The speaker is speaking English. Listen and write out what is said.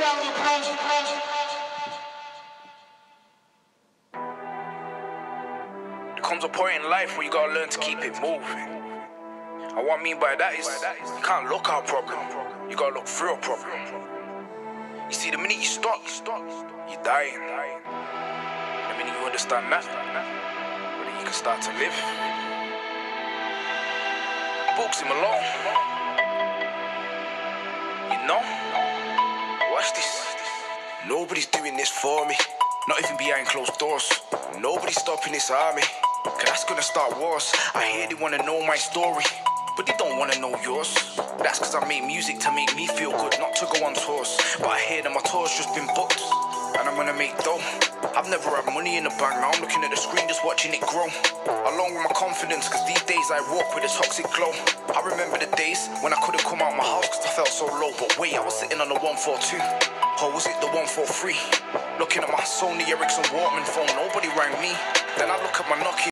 There comes a point in life where you gotta learn to keep it moving. And what I mean by that is, you can't look at a problem, you gotta look through a problem. You see, the minute you stop, you're dying. The minute you understand that, well, then you can start to live. Books him alone. You know? Watch this. Nobody's doing this for me, not even behind closed doors. Nobody's stopping this army, cause that's gonna start wars. I hear they wanna know my story, but they don't wanna know yours. That's cause I make music to make me feel good, not to go on tours. But I hear that my tour's just been booked, and I'm gonna make dough. I've never had money in the bank, now I'm looking at the screen just watching it grow. Along with my confidence, cause these days I walk with a toxic glow. I remember the days when I couldn't come out my house cause I felt so low. But wait, I was sitting on the 142, or was it the 143? Looking at my Sony Ericsson Walkman phone, nobody rang me. Then I look at my Nokia